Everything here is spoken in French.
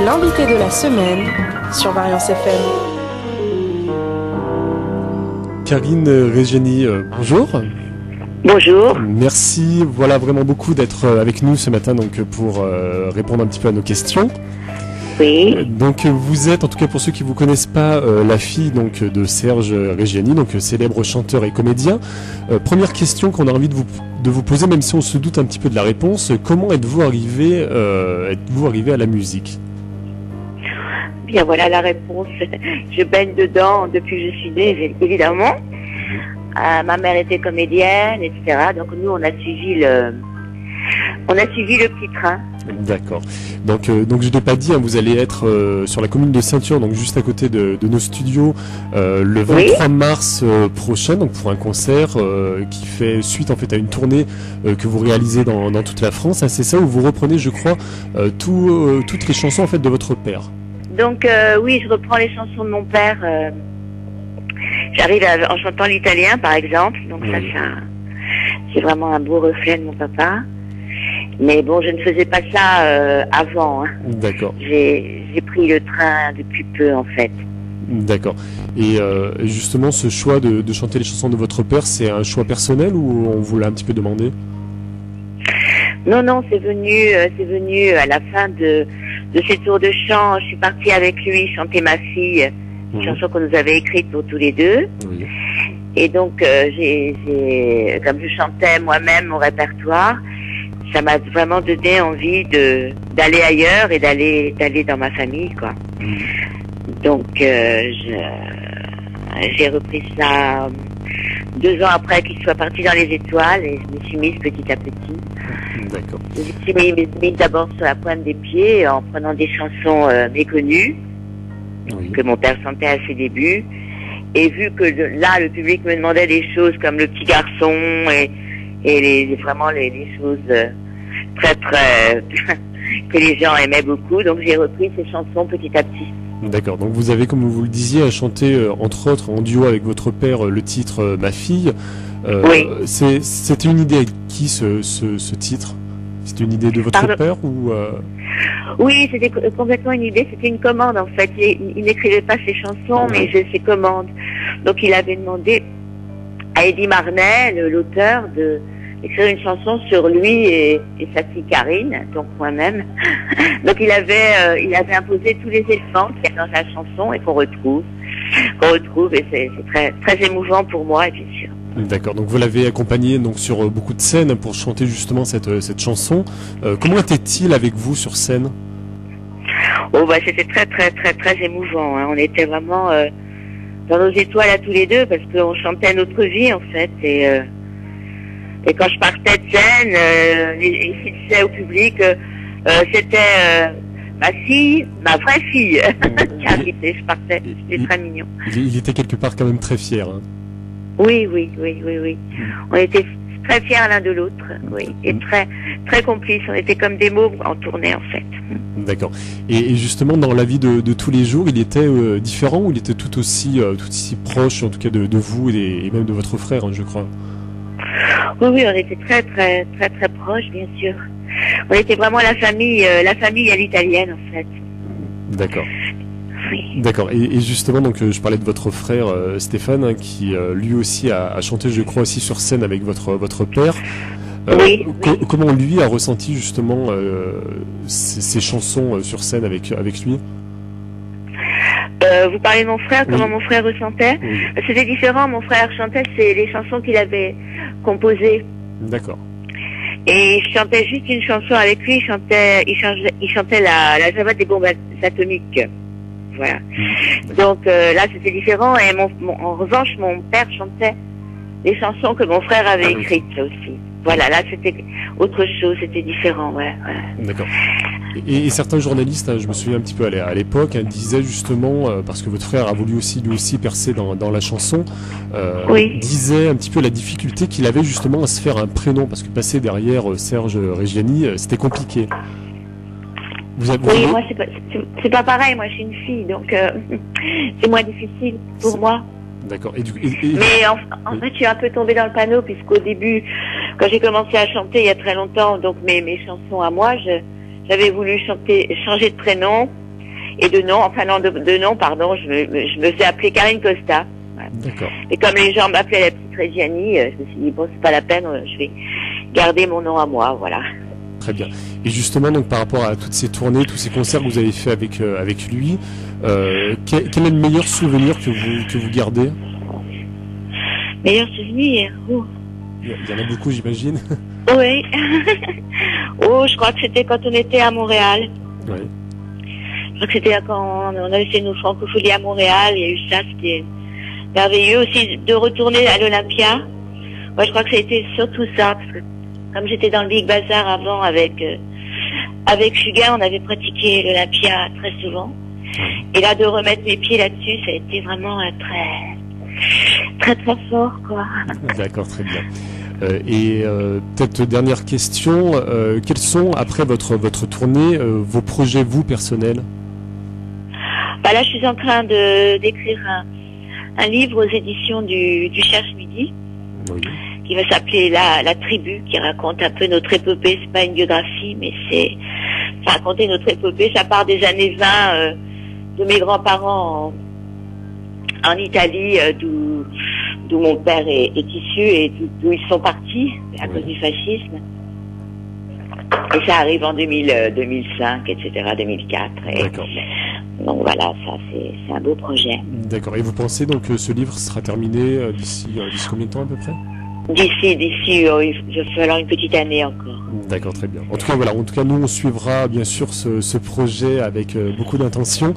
L'invité de la semaine sur Variance FM. Karine Reggiani, bonjour. Bonjour. Merci, voilà vraiment beaucoup d'être avec nous ce matin donc pour répondre un petit peu à nos questions. Oui. Donc vous êtes, en tout cas pour ceux qui vous connaissent pas, la fille donc de Serge Reggiani, donc célèbre chanteur et comédien. Première question qu'on a envie de vous poser, même si on se doute un petit peu de la réponse, comment êtes-vous arrivé à la musique? Bien voilà la réponse. Je baigne dedans depuis que je suis née, évidemment. Ma mère était comédienne, etc. Donc nous on a suivi le petit train. D'accord. Donc je l'ai pas dit, hein, vous allez être sur la commune de Ceinture, donc juste à côté de nos studios, le 23 mars prochain, donc pour un concert qui fait suite en fait à une tournée que vous réalisez dans toute la France. Hein, c'est ça, où vous reprenez, je crois, toutes les chansons en fait de votre père. Donc oui, je reprends les chansons de mon père. J'arrive en chantant l'italien, par exemple. Donc ça, c'est vraiment un beau reflet de mon papa. Mais bon, je ne faisais pas ça avant. Hein. D'accord. J'ai pris le train depuis peu, en fait. D'accord. Et justement, ce choix de chanter les chansons de votre père, c'est un choix personnel ou on vous l'a un petit peu demandé? Non, c'est venu à la fin de ces tours de chant. Je suis partie avec lui chanter Ma fille, une chanson qu'on nous avait écrite pour tous les deux. Oui. Et donc, comme je chantais moi-même mon répertoire, ça m'a vraiment donné envie d'aller ailleurs et d'aller dans ma famille, quoi. Donc, j'ai repris ça 2 ans après qu'il soit parti dans les étoiles et je me suis mise petit à petit. D'accord. Je me suis mise d'abord sur la pointe des pieds en prenant des chansons méconnues que mon père chantait à ses débuts. Et vu que là, le public me demandait des choses comme Le Petit Garçon et vraiment les choses très que les gens aimaient beaucoup. Donc j'ai repris ces chansons petit à petit. D'accord, donc vous avez, comme vous le disiez, chanté entre autres en duo avec votre père le titre Ma fille. Oui. C'était une idée avec qui ce titre? C'était une idée de votre père ou Oui, c'était complètement une idée, c'était une commande en fait. Il n'écrivait pas ses chansons, mais ses commandes. Donc il avait demandé à Eddie Marnay, l'auteur, d'écrire une chanson sur lui et sa fille Karine, donc moi-même. Donc il avait imposé tous les éléments qu'il y a dans la chanson et qu'on retrouve et c'est très très émouvant pour moi, bien sûr. D'accord, donc vous l'avez accompagné donc sur beaucoup de scènes pour chanter justement cette chanson. Comment était-il avec vous sur scène? Oh bah c'était très très très très émouvant. Hein. On était vraiment dans nos étoiles à tous les deux parce qu'on chantait notre vie en fait et quand je partais de scène, il disait au public c'était ma fille, ma vraie fille qui arrivait. Je partais, c'était très mignon. Il était quelque part quand même très fier. Hein. Oui. On était très fiers l'un de l'autre, oui, et très très complices. On était comme des mômes en tournée en fait. D'accord. Et justement, dans la vie de tous les jours, il était différent ou il était tout aussi proche, en tout cas de vous et même de votre frère, hein, je crois. Oui, on était très très très très proches, bien sûr. On était vraiment la famille à l'italienne en fait. D'accord. Oui. D'accord. Et justement, donc je parlais de votre frère Stéphane, hein, qui lui aussi a chanté, je crois, aussi sur scène avec votre père. Oui. Comment lui a ressenti justement ces chansons sur scène avec lui? Vous parlez de mon frère, comment mon frère ressentait? C'était différent. Mon frère chantait les chansons qu'il avait composées. D'accord. Et je chantais juste une chanson avec lui. Il chantait la Java des bombes atomiques. Voilà. Donc là, c'était différent. Et en revanche, mon père chantait les chansons que mon frère avait écrites aussi. Voilà, là, c'était autre chose, c'était différent, ouais. D'accord. Et certains journalistes, hein, je me souviens un petit peu à l'époque, hein, disaient justement, parce que votre frère a voulu aussi lui aussi percer dans la chanson, disait un petit peu la difficulté qu'il avait justement à se faire un prénom, parce que passer derrière Serge Reggiani, c'était compliqué. Oui, moi c'est pas pareil, moi je suis une fille, donc c'est moins difficile pour moi. D'accord. Mais en fait, je suis un peu tombée dans le panneau, puisqu'au début, quand j'ai commencé à chanter il y a très longtemps, donc mes chansons à moi, j'avais voulu changer de prénom, Et de nom, enfin non, de nom, pardon, je me faisais appeler Karine Costa. Voilà. D'accord. Et comme les gens m'appelaient la petite Reggiani, je me suis dit, bon, c'est pas la peine, je vais garder mon nom à moi, voilà. Très bien. Et justement, donc par rapport à toutes ces tournées, tous ces concerts que vous avez fait avec lui, quel est le meilleur souvenir que vous gardez? Meilleur souvenir? Il y en a beaucoup, j'imagine. Oui. Oh, je crois que c'était quand on était à Montréal. Oui. Je crois que c'était quand on avait fait nos francopholies à Montréal. Il y a eu ça, c'était merveilleux aussi de retourner à l'Olympia. Moi, je crois que c'était surtout ça, parce que comme j'étais dans le Big Bazar avant avec Fugain, on avait pratiqué l'Olympia très souvent. Et là, de remettre mes pieds là-dessus, ça a été vraiment très fort, quoi. D'accord, très bien. Peut-être dernière question, quels sont, après votre tournée, vos projets, vous, personnels? Bah là, je suis en train d'écrire un livre aux éditions du Cherche Midi, oui, qui va s'appeler la Tribu, qui raconte un peu notre épopée. C'est pas une biographie, mais c'est raconter notre épopée. Ça part des années 20 de mes grands-parents en Italie, d'où mon père est issu et d'où ils sont partis à cause du fascisme. Et ça arrive en 2005, etc., 2004. D'accord. Donc voilà, ça c'est un beau projet. D'accord. Et vous pensez donc que ce livre sera terminé d'ici combien de temps à peu près? D'ici, il va falloir une petite année encore. D'accord, très bien. En tout cas, voilà. En tout cas, nous on suivra bien sûr ce projet avec beaucoup d'intention.